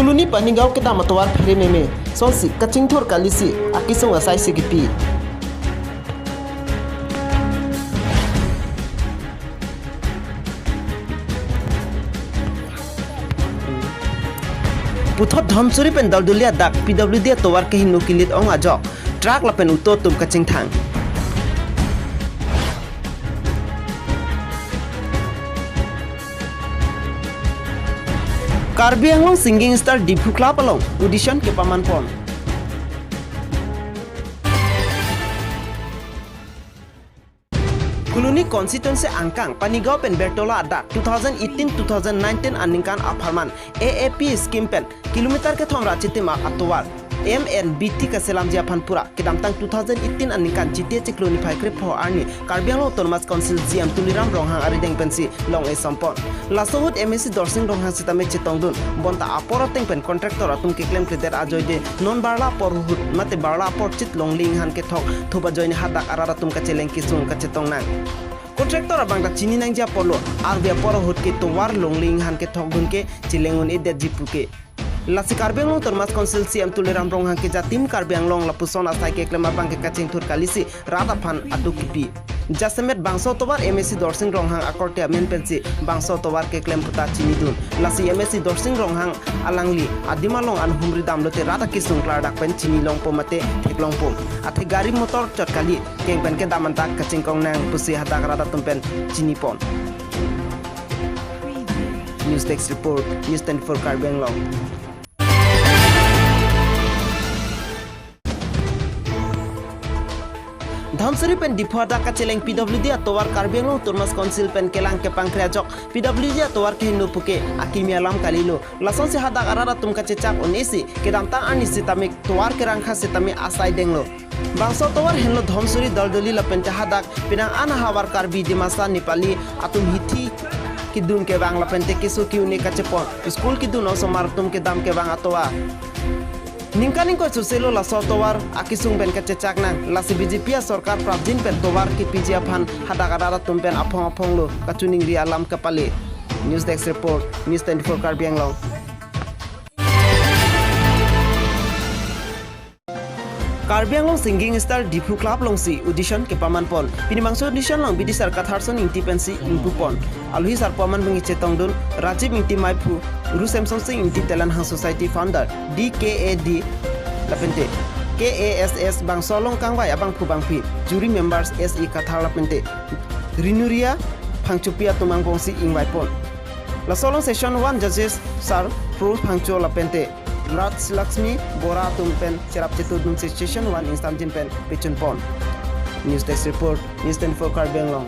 Kuluni paningau kita matawar phere meme sonsi kaching thor kalisi akisong asai sigipi. Puthot dhamsuri pen daldulia dak PWD towar ke hinu kilit ong ajok truck lapen uto tum kaching thang. Karbi Anglong singing star Dipu Club along audition ke Pamanpon. Kuluni constituency angkang panigau pen bertola ada 2018-2019 aningkan aparman AAP scheme pen kilometer ke thong rachite ma atowar MNBT ka selam Japanpura kedamtang 2018 aningkan chitie chikloni phaikre pho arni Karbi Anglong Autonomous Council GM Tuliram Ronghang arideng pensi long e sampon lasahut MSC Dorsing Ronghang sitame chitongdun bonta apora teng pen contractor atum ke claim kreder ajoide non barla porhut mate barla porchit longling han ke thok thuba joine hadak arara tum ka cheleng kisung ka chetong nang contractor abang tak chini nang ja polo arbia porhut ke towar longling han ke thok gun ke chilengun e de jipuke Lasi Karbi Anglong Autonomous Council CM Tuliram Ronghang ke jatim Karbi Anglong lapuson asai ke klema bang ke kaching thur kalisi rata phan adu kipi jasemet bangso tobar MSC Dorsing Ronghang akorte amen pensi bangso tobar ke klem puta chini dun lasi MSC Dorsing Ronghang alangli adimalong an humri damlote rata kisung klar dak pen chini long pomate theklong pom athe gari motor chotkali keng pen ke damantak kaching kong nang pusi hatak rata tumpen chini pon News Text Report News 24 Karbi Anglong Dhamsuri pen diphada ka cheleng PWD atowar Karbi Anglong Autonomous Council pen kelang ke pangkhria jok PWD atowar ke hindu puke akimi alam kalilo lason se hadak arara tum ka chechak onesi kedamtang ani sitamik towar ke rangkha sitami asai denglo bangso towar henlo Dhamsuri daldoli lapen hadak pinang ana hawar Karbi dimasa Nepali atum hithi kidun ke bang lapen te kisu kiuni ka chepon school kidun oso martum ke dam ke bang atowar Ningkaning ko suselo la sotowar akisung ben kececak nang lasi BJP sarkar prabjin pen towar ki PJ phan hadagara tumpen aphong aphong lo kachuning ri alam kapale News Desk Report News 24 Karbi Anglong Karbi Anglong singing star Dipu Club longsi audition ke Pamanpon pinimangso audition long bidi sarkat harson ingti pensi impupon alhi sarpaman bungi chetongdun Rajiv ingti maipu Uru Samsung Sing inti Telan Hang Society founder DKAD lapente KASS bang solong kangwai abang pubang pi jury members SE kathar lapente Rinuria Phangchupia tumang bongsi ingwai pon la solong session 1 judges sir Pro Phangcho lapente Raj Lakshmi Bora tumpen serap chetu dun session 1 instam jinpen pechun pon News Desk Report News 24 Karbi Anglong